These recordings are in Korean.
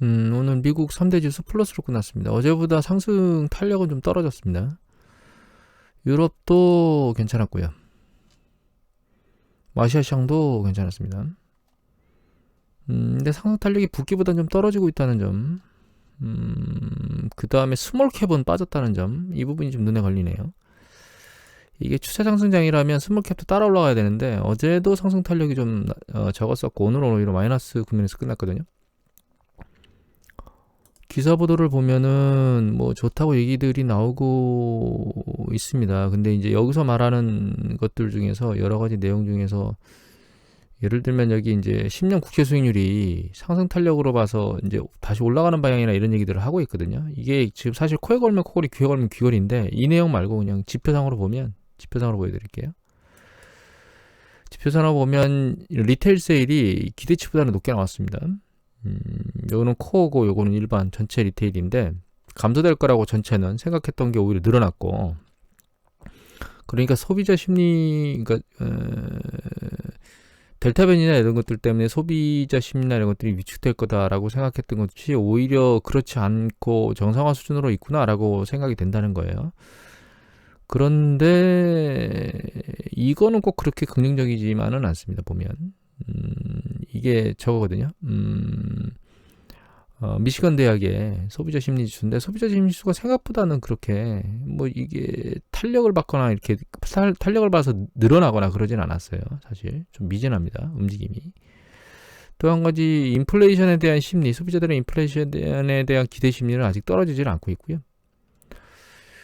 오늘 미국 3대 지수 플러스로 끝났습니다. 어제보다 상승 탄력은 좀 떨어졌습니다. 유럽도 괜찮았고요. 아시아 시장도 괜찮았습니다. 근데 상승 탄력이 붓기보다 좀 떨어지고 있다는 점, 그 다음에 스몰캡은 빠졌다는 점, 이 부분이 좀 눈에 걸리네요. 이게 추세 상승장이라면 스몰캡도 따라 올라가야 되는데 어제도 상승 탄력이 좀 적었었고 오늘은 오히려 마이너스 국면에서 끝났거든요. 기사 보도를 보면은 뭐 좋다고 얘기들이 나오고 있습니다. 근데 이제 여기서 말하는 것들 중에서 여러 가지 내용 중에서 예를 들면 여기 이제 10년 국채 수익률이 상승 탄력으로 봐서 이제 다시 올라가는 방향이나 이런 얘기들을 하고 있거든요. 이게 지금 사실 코에 걸면 코걸이, 귀에 걸면 귀걸인데 이 내용 말고 그냥 지표상으로 보면 지표상으로 보여드릴게요. 지표상으로 보면 리테일 세일이 기대치보다는 높게 나왔습니다. 요거는 코어고 요거는 일반 전체 리테일인데 감소될 거라고 전체는 생각했던 게 오히려 늘어났고, 그러니까 소비자 심리, 그러니까 델타 변이나 이런 것들 때문에 소비자 심리나 이런 것들이 위축될 거다라고 생각했던 것이 오히려 그렇지 않고 정상화 수준으로 있구나라고 생각이 된다는 거예요. 그런데 이거는 꼭 그렇게 긍정적이지만은 않습니다. 보면 이게 저거거든요. 미시건 대학의 소비자 심리 지수인데 소비자 심리 지수가 생각보다는 그렇게 뭐 이게 탄력을 받거나 이렇게 탄력을 봐서 늘어나거나 그러진 않았어요. 사실 좀 미진합니다. 움직임이. 또 한 가지 인플레이션에 대한 심리, 소비자들의 인플레이션에 대한 기대 심리는 아직 떨어지질 않고 있고요.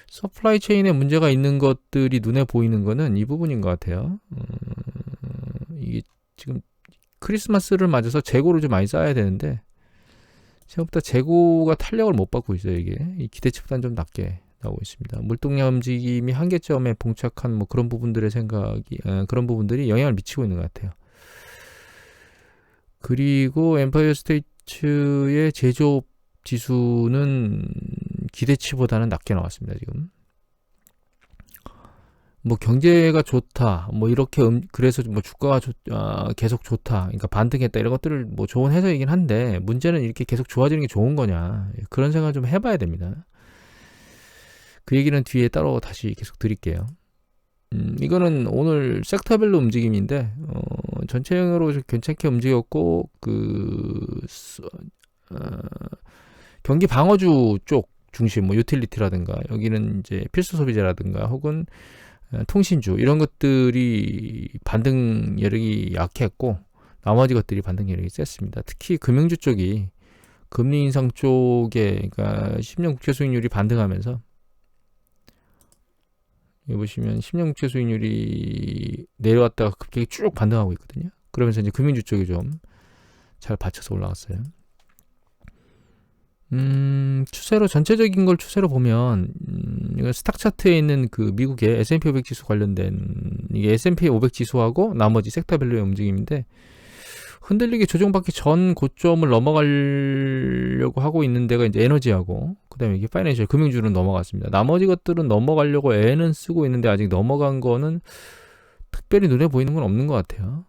서플라이 체인에 문제가 있는 것들이 눈에 보이는 거는 이 부분인 것 같아요. 이게 지금 크리스마스를 맞아서 재고를 좀 많이 쌓아야 되는데 생각보다 재고가 탄력을 못 받고 있어요. 이게 이 기대치보다는 좀 낮게 나오고 있습니다. 물동량 움직임이 한계점에 봉착한 뭐 그런 부분들의 생각이 그런 부분들이 영향을 미치고 있는 것 같아요. 그리고 엠파이어 스테이츠의 제조업 지수는 기대치보다는 낮게 나왔습니다. 지금 뭐 경제가 좋다, 뭐 이렇게 그래서 뭐 주가가 계속 좋다, 그러니까 반등했다 이런 것들을 뭐 좋은 해석이긴 한데 문제는 이렇게 계속 좋아지는 게 좋은 거냐 그런 생각을 좀 해봐야 됩니다. 그 얘기는 뒤에 따로 다시 계속 드릴게요. 이거는 오늘 섹터별로 움직임인데 전체적으로 괜찮게 움직였고 경기 방어주 쪽 중심, 뭐 유틸리티라든가 여기는 이제 필수 소비재라든가 혹은 통신주 이런 것들이 반등 여력이 약했고 나머지 것들이 반등 여력이 셌습니다. 특히 금융주 쪽이 금리 인상 쪽에 그러니까 10년 국채 수익률이 반등하면서 여기 보시면 10년 국채 수익률이 내려왔다가 갑자기 쭉 반등하고 있거든요. 그러면서 이제 금융주 쪽이 좀 잘 받쳐서 올라갔어요. 추세로 전체적인 걸 추세로 보면 이거 스탁 차트에 있는 그 미국의 S&P 500 지수 관련된 이게 S&P 500 지수하고 나머지 섹터별로의 움직임인데 흔들리게 조정받기 전 고점을 넘어가려고 하고 있는 데가 이제 에너지하고 그다음에 이게 파이낸셜 금융주는 넘어갔습니다. 나머지 것들은 넘어가려고 애는 쓰고 있는데 아직 넘어간 거는 특별히 눈에 보이는 건 없는 것 같아요.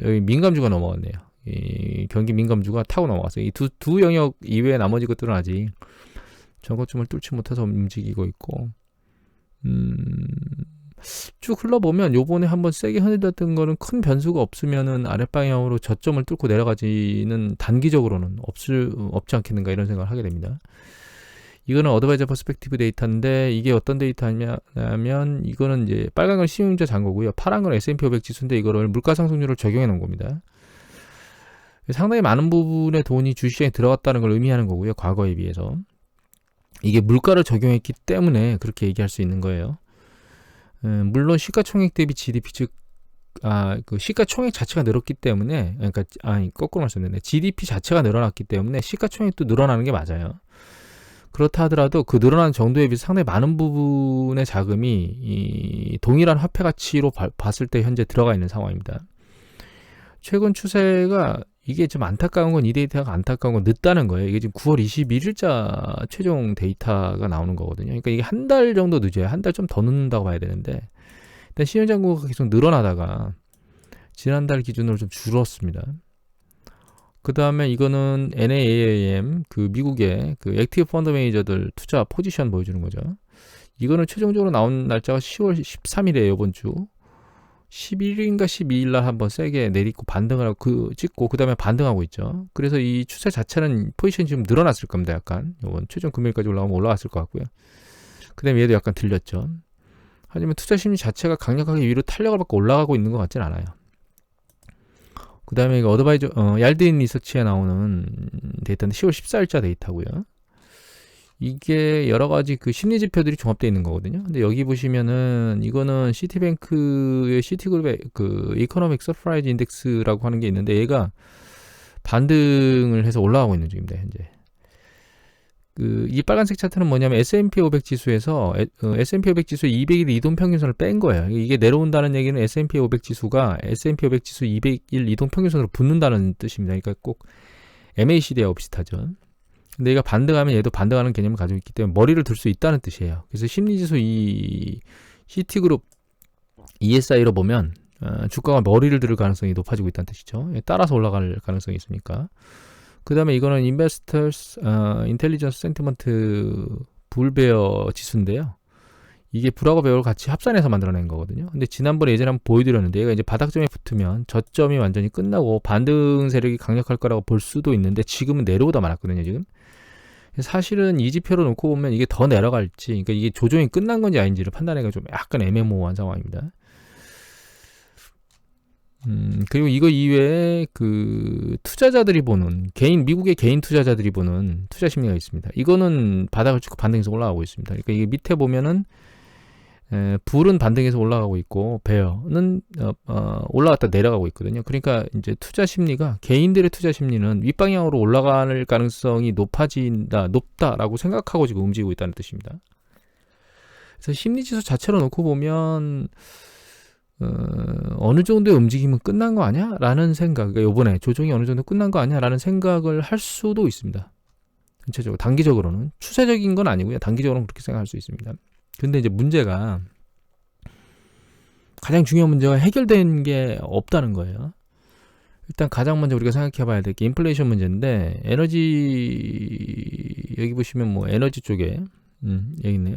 여기 민감주가 넘어갔네요. 이 경기 민감주가 타고 넘어갔어요. 이 두 영역 이외의 나머지 것들은 아직 저거쯤을 뚫지 못해서 움직이고 있고, 쭉 흘러보면 요번에 한번 세게 흔들렸던 거는 큰 변수가 없으면은 아랫방향으로 저점을 뚫고 내려가지는 단기적으로는 없지 않겠는가 이런 생각을 하게 됩니다. 이거는 어드바이저 퍼스펙티브 데이터인데 이게 어떤 데이터냐면 이거는 이제 빨간 건 신용자 잔고고요. 파란 건 S&P 500 지수인데 이거를 물가 상승률을 적용해 놓은 겁니다. 상당히 많은 부분의 돈이 주식시장에 들어갔다는 걸 의미하는 거고요. 과거에 비해서. 이게 물가를 적용했기 때문에 그렇게 얘기할 수 있는 거예요. 물론 시가총액 대비 GDP 즉 그 시가총액 자체가 늘었기 때문에 그러니까 거꾸로 말씀드렸네. GDP 자체가 늘어났기 때문에 시가총액도 늘어나는 게 맞아요. 그렇다 하더라도 그 늘어나는 정도에 비해서 상당히 많은 부분의 자금이 이 동일한 화폐 가치로 봤을 때 현재 들어가 있는 상황입니다. 최근 추세가 이게 좀 안타까운 건 이 데이터가 안타까운 건 늦다는 거예요. 이게 지금 9월 21일자 최종 데이터가 나오는 거거든요. 그러니까 이게 한 달 정도 늦어요. 한 달 좀 더 늦는다고 봐야 되는데 일단 신용잔고가 계속 늘어나다가 지난달 기준으로 좀 줄었습니다. 그 다음에 이거는 NAAM, 그 미국의 그 액티브 펀드 매니저들 투자 포지션 보여주는 거죠. 이거는 최종적으로 나온 날짜가 10월 13일이에요, 이번 주. 11일인가 12일 날 한번 세게 내리고 반등을 하고 찍고 그 다음에 반등하고 있죠. 그래서 이 추세 자체는 포지션이 좀 늘어났을 겁니다. 약간 이번 최종 금일까지 올라가면 올라갔을 것 같고요. 그 다음에 얘도 약간 들렸죠. 하지만 투자 심리 자체가 강력하게 위로 탄력을 받고 올라가고 있는 것 같진 않아요. 그 다음에 어드바이저 얄드인 리서치에 나오는 데이터는 10월 14일자 데이터고요. 이게 여러 가지 그 심리 지표들이 종합되어 있는 거거든요. 근데 여기 보시면은 이거는 시티뱅크의 시티그룹의 그 이코노믹 서프라이즈 인덱스라고 하는 게 있는데 얘가 반등을 해서 올라가고 있는 중입니다, 현재. 이 빨간색 차트는 뭐냐면 S&P 500 지수에서 S&P 500 지수의 200일 이동평균선을 뺀 거예요. 이게 내려온다는 얘기는 S&P 500 지수가 S&P 500 지수 200일 이동평균선으로 붙는다는 뜻입니다. 그러니까 꼭 MACD하고 비슷하죠. 근데 얘가 반등하면 얘도 반등하는 개념을 가지고 있기 때문에 머리를 들 수 있다는 뜻이에요. 그래서 심리지수 이 시티그룹 ESI로 보면 주가가 머리를 들을 가능성이 높아지고 있다는 뜻이죠. 따라서 올라갈 가능성이 있으니까. 그 다음에 이거는 Investors Intelligence Sentiment 불베어 지수인데요. 이게 불하고 베어를 같이 합산해서 만들어낸 거거든요. 근데 지난번에 예전에 한번 보여드렸는데 얘가 이제 바닥점에 붙으면 저점이 완전히 끝나고 반등 세력이 강력할 거라고 볼 수도 있는데 지금은 내려오다 말았거든요, 지금. 사실은 이 지표로 놓고 보면 이게 더 내려갈지, 그러니까 이게 조정이 끝난 건지 아닌지를 판단하기가 좀 약간 애매모호한 상황입니다. 그리고 이거 이외에 그 투자자들이 보는 미국의 개인 투자자들이 보는 투자 심리가 있습니다. 이거는 바닥을 찍고 반등해서 올라가고 있습니다. 그러니까 이게 밑에 보면은 불은 반등해서 올라가고 있고 베어는 올라갔다 내려가고 있거든요. 그러니까 이제 투자 심리가 개인들의 투자 심리는 윗방향으로 올라갈 가능성이 높다라고 생각하고 지금 움직이고 있다는 뜻입니다. 그래서 심리지수 자체로 놓고 보면 어느 정도의 움직임은 끝난 거 아니야? 라는 생각, 그러니까 요번에 조정이 어느 정도 끝난 거 아니야? 라는 생각을 할 수도 있습니다. 전체적으로, 단기적으로는. 추세적인 건 아니고요. 단기적으로는 그렇게 생각할 수 있습니다. 근데 이제 문제가, 가장 중요한 문제가 해결된 게 없다는 거예요. 일단 가장 먼저 우리가 생각해 봐야 될 게 인플레이션 문제인데, 에너지, 여기 보시면 뭐 에너지 쪽에, 여기 있네요.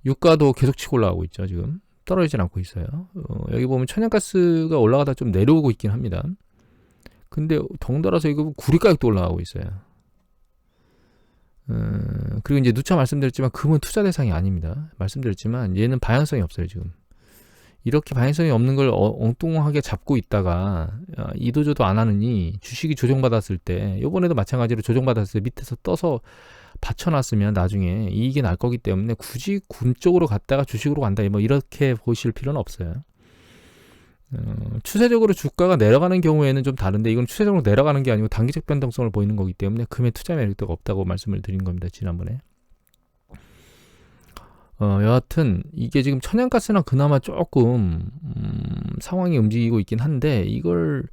유가도 계속 치고 올라가고 있죠, 지금. 떨어지진 않고 있어요. 여기 보면 천연가스가 올라가다 좀 내려오고 있긴 합니다. 근데 덩달아서 이거 구리 가격도 올라가고 있어요. 그리고 이제 누차 말씀드렸지만 금은 투자 대상이 아닙니다. 말씀드렸지만 얘는 방향성이 없어요, 지금. 이렇게 방향성이 없는 걸 엉뚱하게 잡고 있다가 이도저도 안 하느니 주식이 조정받았을 때, 요번에도 마찬가지로 조정받았을 때 밑에서 떠서 받쳐놨으면 나중에 이익이 날 거기 때문에 굳이 군 쪽으로 갔다가 주식으로 간다, 뭐 이렇게 보실 필요는 없어요. 추세적으로 주가가 내려가는 경우에는 좀 다른데, 이건 추세적으로 내려가는 게 아니고 단기적 변동성을 보이는 거기 때문에 금의 투자 매력도 없다고 말씀을 드린 겁니다, 지난번에. 여하튼 이게 지금 천연가스나 그나마 조금 상황이 움직이고 있긴 한데, 이걸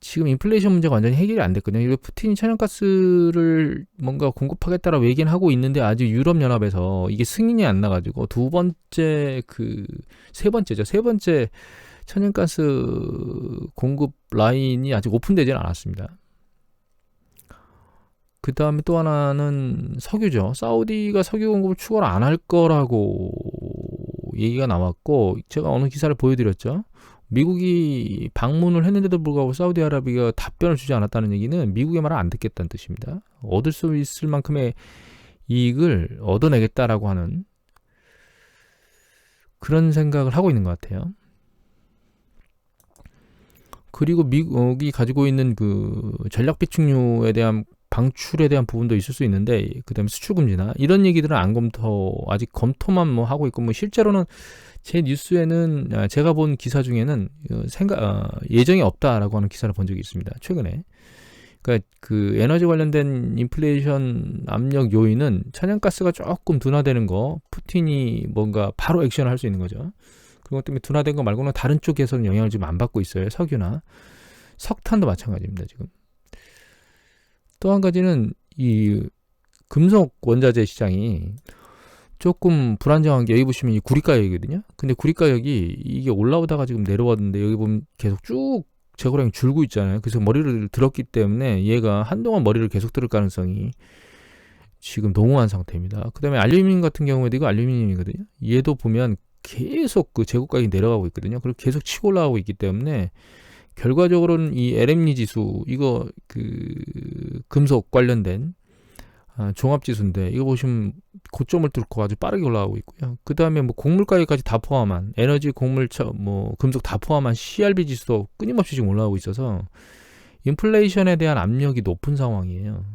지금 인플레이션 문제가 완전히 해결이 안 됐거든요. 이거 푸틴이 천연가스를 뭔가 공급하겠다라고 얘기는 하고 있는데, 아직 유럽연합에서 이게 승인이 안 나가지고 세 번째 천연가스 공급 라인이 아직 오픈되지는 않았습니다. 그 다음에 또 하나는 석유죠. 사우디가 석유 공급을 추가로 안 할 거라고 얘기가 나왔고, 제가 어느 기사를 보여드렸죠. 미국이 방문을 했는데도 불구하고 사우디아라비아가 답변을 주지 않았다는 얘기는 미국의 말을 안 듣겠다는 뜻입니다. 얻을 수 있을 만큼의 이익을 얻어내겠다라고 하는 그런 생각을 하고 있는 것 같아요. 그리고 미국이 가지고 있는 그 전략 비축유에 대한 방출에 대한 부분도 있을 수 있는데, 그 다음에 수출 금지나 이런 얘기들은 아직 검토만 뭐 하고 있고, 뭐 실제로는 제 뉴스에는 제가 본 기사 중에는 예정이 없다라고 하는 기사를 본 적이 있습니다, 최근에. 그러니까 그 에너지 관련된 인플레이션 압력 요인은 천연가스가 조금 둔화되는 거, 푸틴이 뭔가 바로 액션을 할 수 있는 거죠. 그것 때문에 둔화된 거 말고는 다른 쪽에서는 영향을 지금 안 받고 있어요. 석유나 석탄도 마찬가지입니다, 지금. 또 한 가지는 이 금속 원자재 시장이 조금 불안정한 게, 여기 보시면 이 구리 가격이거든요. 근데 구리 가격이 이게 올라오다가 지금 내려왔는데, 여기 보면 계속 쭉 재고량이 줄고 있잖아요. 그래서 머리를 들었기 때문에 얘가 한동안 머리를 계속 들을 가능성이 지금 농후한 상태입니다. 그 다음에 알루미늄 같은 경우에도 이거 알루미늄이거든요. 얘도 보면 계속 그 재고 가격이 내려가고 있거든요. 그리고 계속 치고 올라가고 있기 때문에 결과적으로는 이 LME 지수, 이거 그 금속 관련된 종합지수인데, 이거 보시면 고점을 뚫고 아주 빠르게 올라가고 있고요. 그 다음에 뭐 곡물 가격까지 다 포함한, 에너지, 곡물, 뭐 금속 다 포함한 CRB 지수도 끊임없이 지금 올라가고 있어서 인플레이션에 대한 압력이 높은 상황이에요.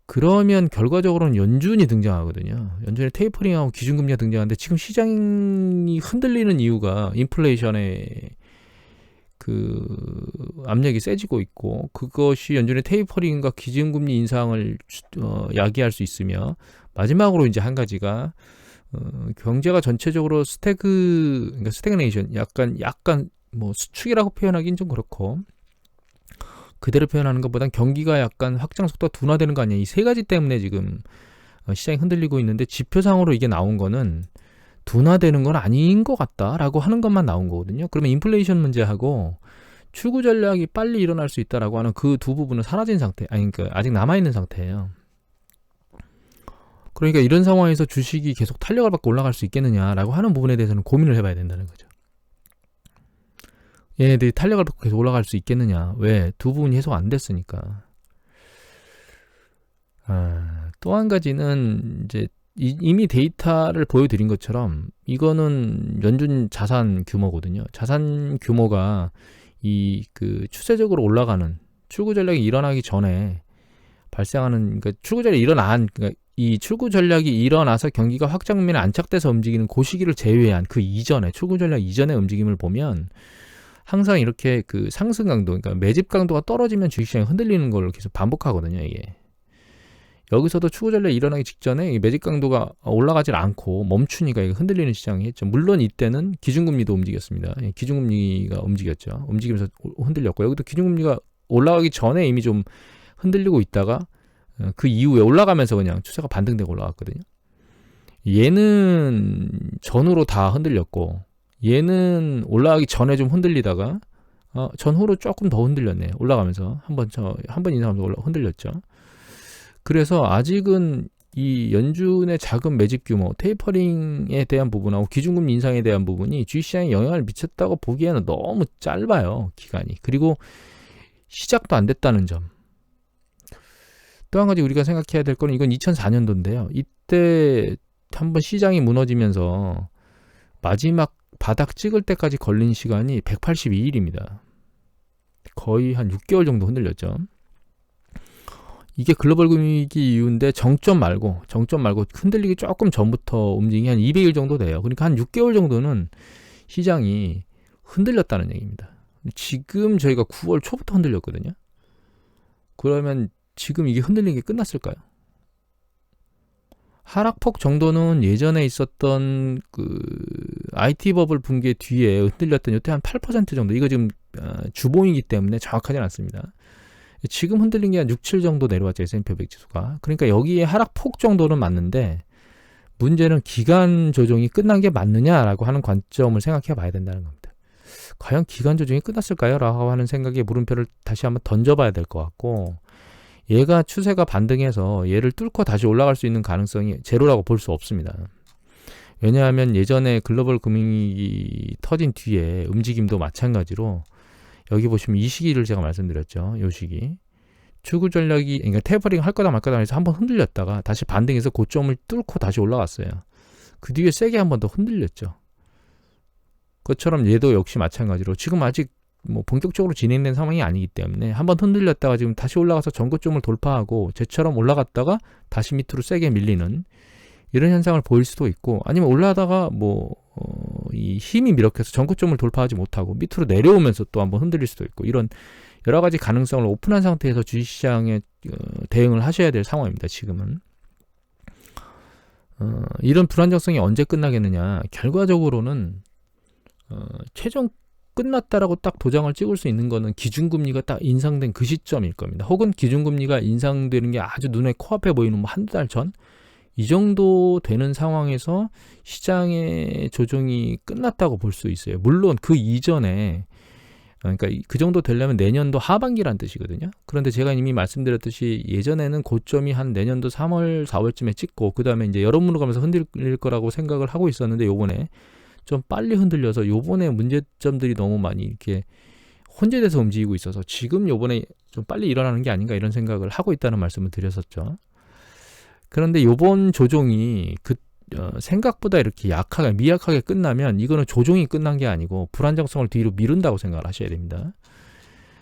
그러면 결과적으로는 연준이 등장하거든요. 연준의 테이퍼링하고 기준금리가 등장하는데, 지금 시장이 흔들리는 이유가 인플레이션의 그 압력이 세지고 있고, 그것이 연준의 테이퍼링과 기준금리 인상을 야기할 수 있으며, 마지막으로 이제 한 가지가 경제가 전체적으로 그러니까 스태그네이션, 약간 뭐 수축이라고 표현하기는 좀 그렇고, 그대로 표현하는 것보단 경기가 약간 확장 속도가 둔화되는 거 아니야. 이 세 가지 때문에 지금 시장이 흔들리고 있는데, 지표상으로 이게 나온 거는 둔화되는 건 아닌 것 같다라고 하는 것만 나온 거거든요. 그러면 인플레이션 문제하고 출구 전략이 빨리 일어날 수 있다라고 하는 그 두 부분은 사라진 상태, 그러니까 아직 남아있는 상태예요. 그러니까 이런 상황에서 주식이 계속 탄력을 받고 올라갈 수 있겠느냐라고 하는 부분에 대해서는 고민을 해봐야 된다는 거죠. 얘네들이 탄력을 받고 계속 올라갈 수 있겠느냐. 왜? 두 부분이 해소 안 됐으니까. 또 한 가지는 이제 이미 데이터를 보여드린 것처럼 이거는 연준 자산 규모거든요. 자산 규모가 그 추세적으로 올라가는 출구 전략이 일어나기 전에 발생하는, 그러니까 출구 전략이 그러니까 이 출구 전략이 일어나서 경기가 확장면에 안착돼서 움직이는 그 시기를 제외한 그 이전에, 출구 전략 이전의 움직임을 보면 항상 이렇게 그 상승 강도, 그러니까 매집 강도가 떨어지면 주식시장이 흔들리는 걸 계속 반복하거든요, 이게. 여기서도 추구 전략이 일어나기 직전에 매집 강도가 올라가질 않고 멈추니까 이게 흔들리는 시장이 했죠. 물론 이때는 기준금리도 움직였습니다. 기준금리가 움직였죠. 움직이면서 흔들렸고, 여기도 기준금리가 올라가기 전에 이미 좀 흔들리고 있다가 그 이후에 올라가면서 그냥 추세가 반등되고 올라갔거든요. 얘는 전후로 다 흔들렸고, 얘는 올라가기 전에 좀 흔들리다가 전후로 조금 더 흔들렸네. 올라가면서 한 번 이상하면서 흔들렸죠. 그래서 아직은 이 연준의 작은 매집 규모, 테이퍼링에 대한 부분하고 기준금리 인상에 대한 부분이 주식시장에 영향을 미쳤다고 보기에는 너무 짧아요, 기간이. 그리고 시작도 안 됐다는 점. 또 한 가지 우리가 생각해야 될 거는, 이건 2004년도인데요. 이때 한번 시장이 무너지면서 마지막 바닥 찍을 때까지 걸린 시간이 182일입니다. 거의 한 6개월 정도 흔들렸죠. 이게 글로벌 금융위기 이후인데 정점 말고 흔들리기 조금 전부터 움직임이 한 200일 정도 돼요. 그러니까 한 6개월 정도는 시장이 흔들렸다는 얘기입니다. 지금 저희가 9월 초부터 흔들렸거든요. 그러면 지금 이게 흔들리는 게 끝났을까요? 하락폭 정도는 예전에 있었던 그 IT 버블 붕괴 뒤에 흔들렸던 요때 한 8% 정도, 이거 지금 주봉이기 때문에 정확하지는 않습니다. 지금 흔들린 게 한 6, 7 정도 내려왔죠, S&P 500 지수가. 그러니까 여기에 하락폭 정도는 맞는데, 문제는 기간 조정이 끝난 게 맞느냐라고 하는 관점을 생각해 봐야 된다는 겁니다. 과연 기간 조정이 끝났을까요? 라고 하는 생각에 물음표를 다시 한번 던져봐야 될 것 같고, 얘가 추세가 반등해서 얘를 뚫고 다시 올라갈 수 있는 가능성이 제로라고 볼 수 없습니다. 왜냐하면 예전에 글로벌 금융위기 터진 뒤에 움직임도 마찬가지로, 여기 보시면 이 시기를 제가 말씀드렸죠. 이 시기. 출구 전략이, 그러니까 테이퍼링 할 거다 말 거다 해서 한번 흔들렸다가 다시 반등해서 고점을 뚫고 다시 올라갔어요. 그 뒤에 세게 한 번 더 흔들렸죠. 그것처럼 얘도 역시 마찬가지로 지금 아직 뭐 본격적으로 진행된 상황이 아니기 때문에 한번 흔들렸다가 지금 다시 올라가서 전고점을 돌파하고 쟤처럼 올라갔다가 다시 밑으로 세게 밀리는 이런 현상을 보일 수도 있고, 아니면 올라가다가 이 힘이 밀어켜서 전고점을 돌파하지 못하고 밑으로 내려오면서 또 한번 흔들릴 수도 있고, 이런 여러 가지 가능성을 오픈한 상태에서 주식시장에 대응을 하셔야 될 상황입니다. 지금은 이런 불안정성이 언제 끝나겠느냐, 결과적으로는 최종 끝났다라고 딱 도장을 찍을 수 있는 거는 기준금리가 딱 인상된 그 시점일 겁니다. 혹은 기준금리가 인상되는 게 아주 눈에 코앞에 보이는 뭐 한두 달 전, 이 정도 되는 상황에서 시장의 조정이 끝났다고 볼 수 있어요. 물론 그 이전에, 그러니까 그 정도 되려면 내년도 하반기란 뜻이거든요. 그런데 제가 이미 말씀드렸듯이 예전에는 고점이 한 내년도 3월, 4월쯤에 찍고 그 다음에 이제 여름으로 가면서 흔들릴 거라고 생각을 하고 있었는데, 요번에 좀 빨리 흔들려서 요번에 문제점들이 너무 많이 이렇게 혼재돼서 움직이고 있어서 지금 요번에 좀 빨리 일어나는 게 아닌가 이런 생각을 하고 있다는 말씀을 드렸었죠. 그런데 요번 조정이 생각보다 이렇게 미약하게 끝나면 이거는 조정이 끝난 게 아니고 불안정성을 뒤로 미룬다고 생각을 하셔야 됩니다.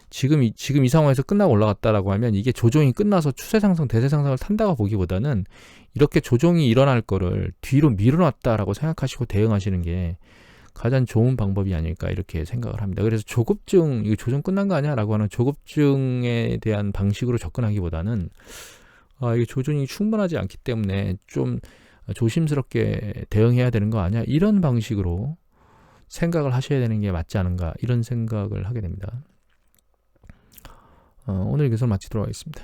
지금 이 상황에서 끝나고 올라갔다라고 하면 이게 조정이 끝나서 추세 상승, 대세 상승을 탄다고 보기보다는 이렇게 조정이 일어날 거를 뒤로 미뤄놨다라고 생각하시고 대응하시는 게 가장 좋은 방법이 아닐까 이렇게 생각을 합니다. 그래서 조급증, 이거 조정 끝난 거 아니야? 라고 하는 조급증에 대한 방식으로 접근하기보다는 이게 조정이 충분하지 않기 때문에 좀 조심스럽게 대응해야 되는 거 아니야? 이런 방식으로 생각을 하셔야 되는 게 맞지 않은가 이런 생각을 하게 됩니다. 오늘 여기서 마치도록 하겠습니다.